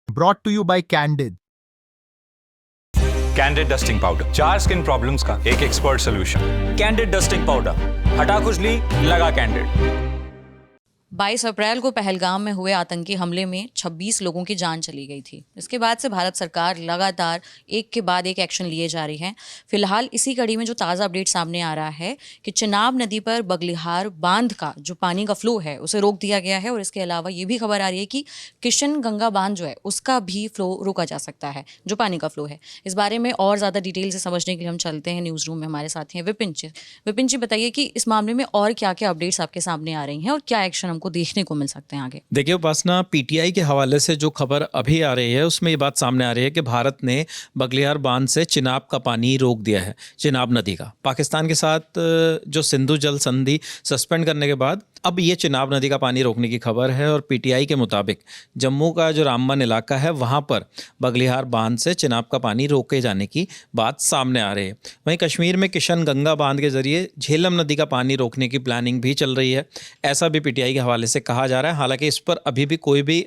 Brought to you by Candid. Candid dusting powder, 4 skin problems का एक expert solution. Candid dusting powder, हटा खुजली, लगा कैंडिड। 22 अप्रैल को पहलगाम में हुए आतंकी हमले में 26 लोगों की जान चली गई थी। इसके बाद से भारत सरकार लगातार एक के बाद एक एक्शन लिए जा रही है। फिलहाल इसी कड़ी में जो ताज़ा अपडेट सामने आ रहा है कि चिनाब नदी पर बगलिहार बांध का जो पानी का फ्लो है उसे रोक दिया गया है, और इसके अलावा ये भी खबर आ रही है कि किशन गंगा बांध जो है उसका भी फ्लो रोका जा सकता है, जो पानी का फ्लो है। इस बारे में और ज़्यादा डिटेल से समझने के लिए हम चलते हैं न्यूज़ रूम में। हमारे साथ हैं विपिन जी। विपिन जी, बताइए कि इस मामले में और क्या क्या अपडेट्स आपके सामने आ रही हैं और क्या एक्शन को देखने को मिल सकते हैं आगे। देखिए उपासना, पीटीआई के हवाले से जो खबर अभी आ रही है उसमें ये बात सामने आ रही है कि भारत ने बगलिहार बांध से चिनाब का पानी रोक दिया है, चिनाब नदी का। पाकिस्तान के साथ जो सिंधु जल संधि सस्पेंड करने के बाद अब ये चिनाब नदी का पानी रोकने की खबर है। और पीटीआई के मुताबिक जम्मू का जो रामबन इलाका है वहाँ पर बगलिहार बांध से चिनाब का पानी रोके जाने की बात सामने आ रही है। वहीं कश्मीर में किशन गंगा बांध के जरिए झेलम नदी का पानी रोकने की प्लानिंग भी चल रही है, ऐसा भी पीटीआई के हवाले से कहा जा रहा है। हालांकि इस पर अभी भी कोई भी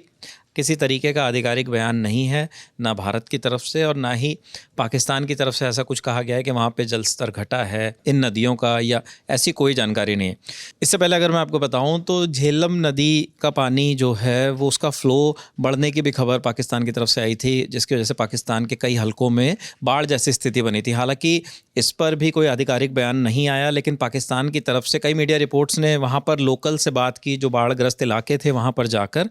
किसी तरीके का आधिकारिक बयान नहीं है, ना भारत की तरफ से और ना ही पाकिस्तान की तरफ से ऐसा कुछ कहा गया है कि वहाँ पे जल स्तर घटा है इन नदियों का, या ऐसी कोई जानकारी नहीं है। इससे पहले अगर मैं आपको बताऊं तो झेलम नदी का पानी जो है वो उसका फ़्लो बढ़ने की भी खबर पाकिस्तान की तरफ से आई थी, जिसकी वजह से पाकिस्तान के कई हलकों में बाढ़ जैसी स्थिति बनी थी। हालांकि इस पर भी कोई आधिकारिक बयान नहीं आया, लेकिन पाकिस्तान की तरफ से कई मीडिया रिपोर्ट्स ने वहाँ पर लोकल से बात की, जो बाढ़ग्रस्त इलाके थे वहाँ पर जाकर।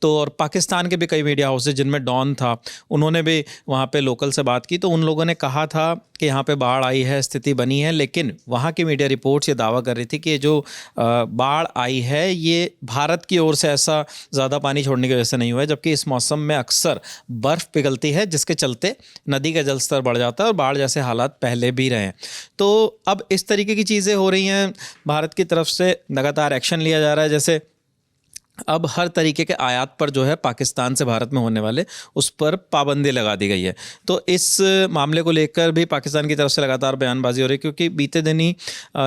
तो और पाकिस्तान के भी कई मीडिया हाउसेज जिनमें डॉन था, उन्होंने भी वहाँ पे लोकल से बात की। तो उन लोगों ने कहा था कि यहाँ पे बाढ़ आई है, स्थिति बनी है, लेकिन वहाँ की मीडिया रिपोर्ट्स ये दावा कर रही थी कि जो बाढ़ आई है ये भारत की ओर से ऐसा ज़्यादा पानी छोड़ने की वजह से नहीं हुआ है, जबकि इस मौसम में अक्सर बर्फ़ पिघलती है जिसके चलते नदी का जल स्तर बढ़ जाता है और बाढ़ जैसे हालात पहले भी रहे हैं। तो अब इस तरीके की चीज़ें हो रही हैं, भारत की तरफ से लगातार एक्शन लिया जा रहा है। जैसे अब हर तरीके के आयात पर जो है पाकिस्तान से भारत में होने वाले उस पर पाबंदी लगा दी गई है। तो इस मामले को लेकर भी पाकिस्तान की तरफ से लगातार बयानबाजी हो रही है, क्योंकि बीते दिन ही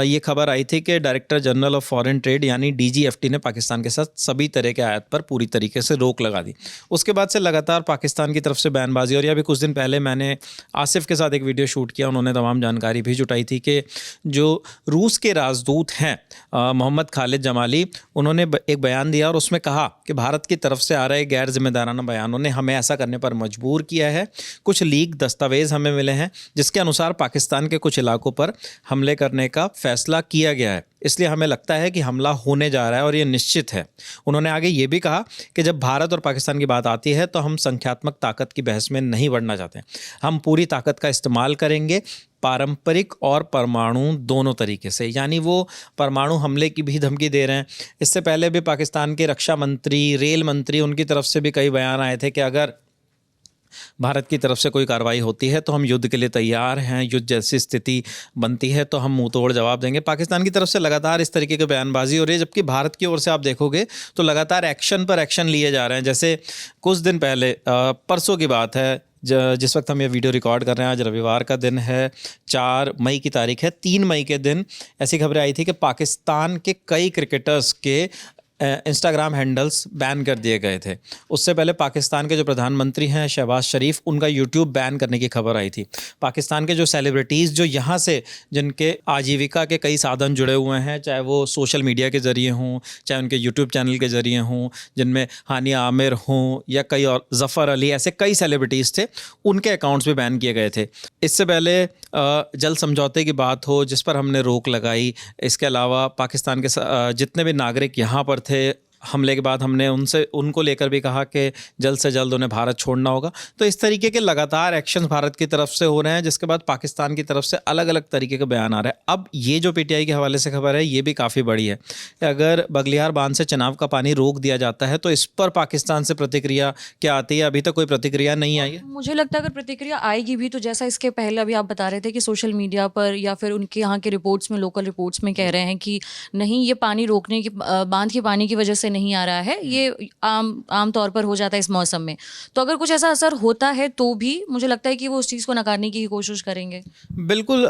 ये खबर आई थी कि director general of foreign trade यानी डीजीएफटी ने पाकिस्तान के साथ सभी तरह के आयात पर पूरी तरीके से रोक लगा दी। उसके बाद से लगातार पाकिस्तान की तरफ से बयानबाजी हो रही है। अभी कुछ दिन पहले मैंने आसिफ के साथ एक वीडियो शूट किया, उन्होंने तमाम जानकारी भी जुटाई थी कि जो रूस के राजदूत हैं मोहम्मद खालिद जमाली, उन्होंने एक बयान दिया और उसमें कहा कि भारत की तरफ से आ रहे गैर जिम्मेदाराना बयानों ने हमें ऐसा करने पर मजबूर किया है। कुछ लीक दस्तावेज हमें मिले हैं जिसके अनुसार पाकिस्तान के कुछ इलाकों पर हमले करने का फैसला किया गया है, इसलिए हमें लगता है कि हमला होने जा रहा है और ये निश्चित है। उन्होंने आगे ये भी कहा कि जब भारत और पाकिस्तान की बात आती है तो हम संख्यात्मक ताकत की बहस में नहीं बढ़ना चाहते, हम पूरी ताकत का इस्तेमाल करेंगे, पारंपरिक और परमाणु दोनों तरीके से। यानी वो परमाणु हमले की भी धमकी दे रहे हैं। इससे पहले भी पाकिस्तान के रक्षा मंत्री, रेल मंत्री, उनकी तरफ से भी कई बयान आए थे कि अगर भारत की तरफ से कोई कार्रवाई होती है तो हम युद्ध के लिए तैयार हैं, युद्ध जैसी स्थिति बनती है तो हम मुंह तोड़ जवाब देंगे। पाकिस्तान की तरफ से लगातार इस तरीके की बयानबाजी हो रही है, जबकि भारत की ओर से आप देखोगे तो लगातार एक्शन पर एक्शन लिए जा रहे हैं। जैसे कुछ दिन पहले परसों की बात है, जिस वक्त हम ये वीडियो रिकॉर्ड कर रहे हैं, आज रविवार का दिन है, 4 मई की तारीख है। 3 मई के दिन ऐसी खबरें आई थी कि पाकिस्तान के कई क्रिकेटर्स के इंस्टाग्राम हैंडल्स बैन कर दिए गए थे। उससे पहले पाकिस्तान के जो प्रधानमंत्री हैं शहबाज शरीफ, उनका यूट्यूब बैन करने की खबर आई थी। पाकिस्तान के जो सेलिब्रिटीज़ जो यहाँ से जिनके आजीविका के कई साधन जुड़े हुए हैं, चाहे वो सोशल मीडिया के ज़रिए हों, चाहे उनके यूट्यूब चैनल के ज़रिए हों, जिनमें हानिया आमिर हों या कई और ज़फ़र अली, ऐसे कई सेलिब्रिटीज़ थे, उनके अकाउंट्स भी बैन किए गए थे। इससे पहले जल समझौते की बात हो जिस पर हमने रोक लगाई। इसके अलावा पाकिस्तान के जितने भी नागरिक यहाँ पर थे, हमले के बाद हमने उनको लेकर भी कहा कि जल्द से जल्द उन्हें भारत छोड़ना होगा। तो इस तरीके के लगातार एक्शन भारत की तरफ से हो रहे हैं, जिसके बाद पाकिस्तान की तरफ से अलग अलग तरीके के बयान आ रहे हैं। अब ये जो पीटीआई के हवाले से खबर है ये भी काफ़ी बड़ी है कि अगर बगलिहार बांध से चिनाब का पानी रोक दिया जाता है तो इस पर पाकिस्तान से प्रतिक्रिया क्या आती है? अभी तक कोई प्रतिक्रिया नहीं आई है। मुझे लगता है अगर प्रतिक्रिया आएगी भी तो जैसा इसके पहले अभी आप बता रहे थे कि सोशल मीडिया पर या फिर उनके यहाँ के रिपोर्ट्स में, लोकल रिपोर्ट्स में कह रहे हैं कि नहीं, ये पानी रोकने की, बांध के पानी की वजह से से नहीं आ रहा है, ये आम तौर पर हो जाता है इस मौसम में। तो अगर कुछ ऐसा असर होता है तो भी मुझे लगता है कि वो उस चीज़ को नकारने की कोशिश करेंगे। बिल्कुल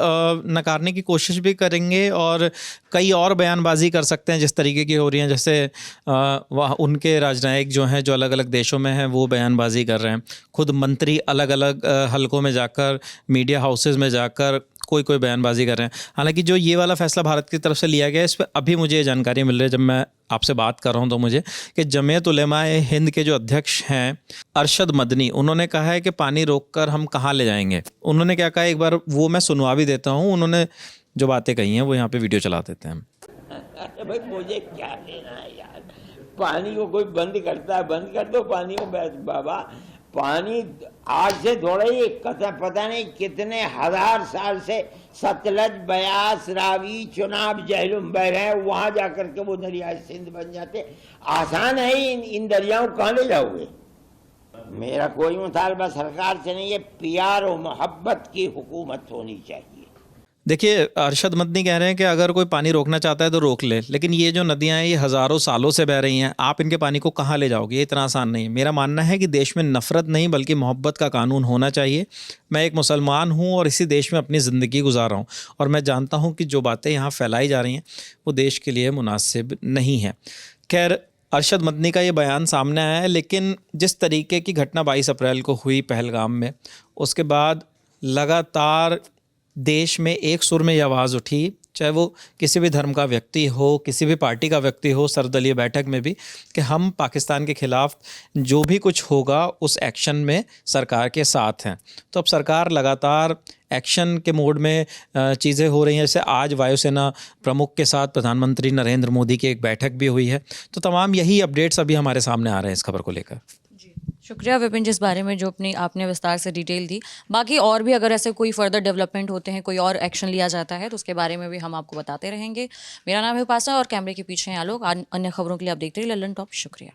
नकारने की कोशिश भी करेंगे और कई और बयानबाजी कर सकते हैं जिस तरीके की हो रही हैं, जैसे वह उनके राजनयिक जो हैं जो अलग अलग देशों में हैं वो बयानबाजी कर रहे हैं, खुद मंत्री अलग अलग हलकों में जाकर, मीडिया हाउसेज में जाकर कोई बयानबाजी कर रहे हैं। हालांकि जो ये वाला फैसला भारत की तरफ से लिया गया है, इस पर अभी मुझे ये जानकारी मिल रही है जब मैं आपसे बात कर रहा हूँ तो मुझे, कि जमीयत उलेमाए हिंद के जो अध्यक्ष हैं अरशद मदनी, उन्होंने कहा है कि पानी रोककर हम कहाँ ले जाएंगे। उन्होंने क्या कहा, एक बार वो मैं सुनवा भी देता हूँ। उन्होंने जो बातें कही हैं वो यहाँ पे वीडियो चला देते हैं। अरे भाई मुझे क्या लेना है यार, पानी को कोई बंद करता है, बंद कर दो पानी को। बाबा पानी आज से थोड़ा ही पता नहीं कितने हजार साल से सतलज, बयास, रावी, चुनाब, जहलुम बह रहे हैं, वहां जाकर के वो दरिया सिंध बन जाते। आसान है इन दरियाओं को कहाँ ले जाओगे। मेरा कोई मुतालबा सरकार से नहीं है, प्यार और मोहब्बत की हुकूमत होनी चाहिए। देखिए, अरशद मदनी कह रहे हैं कि अगर कोई पानी रोकना चाहता है तो रोक ले, लेकिन ये जो नदियां हैं ये हज़ारों सालों से बह रही हैं, आप इनके पानी को कहाँ ले जाओगे, ये इतना आसान नहीं है। मेरा मानना है कि देश में नफ़रत नहीं बल्कि मोहब्बत का कानून होना चाहिए। मैं एक मुसलमान हूँ और इसी देश में अपनी ज़िंदगी गुजार रहा हूँ, और मैं जानता हूँ कि जो बातें यहाँ फैलाई जा रही हैं वो देश के लिए मुनासिब नहीं है। खैर, अरशद मदनी का ये बयान सामने आया है, लेकिन जिस तरीके की घटना 22 अप्रैल को हुई पहलगाम में, उसके बाद लगातार देश में एक सुर में ये आवाज़ उठी, चाहे वो किसी भी धर्म का व्यक्ति हो, किसी भी पार्टी का व्यक्ति हो, सर्वदलीय बैठक में भी, कि हम पाकिस्तान के ख़िलाफ़ जो भी कुछ होगा उस एक्शन में सरकार के साथ हैं। तो अब सरकार लगातार एक्शन के मोड में चीज़ें हो रही हैं। जैसे आज वायुसेना प्रमुख के साथ प्रधानमंत्री नरेंद्र मोदी की एक बैठक भी हुई है। तो तमाम यही अपडेट्स अभी हमारे सामने आ रहे हैं इस खबर को लेकर। शुक्रिया विपिन जिस बारे में जो आपने विस्तार से डिटेल दी। बाकी और भी अगर ऐसे कोई फर्दर डेवलपमेंट होते हैं, कोई और एक्शन लिया जाता है तो उसके बारे में भी हम आपको बताते रहेंगे। मेरा नाम है उपासना और कैमरे के पीछे हैं आलोक। अन्य खबरों के लिए आप देखते रहिए लल्लन टॉप। शुक्रिया।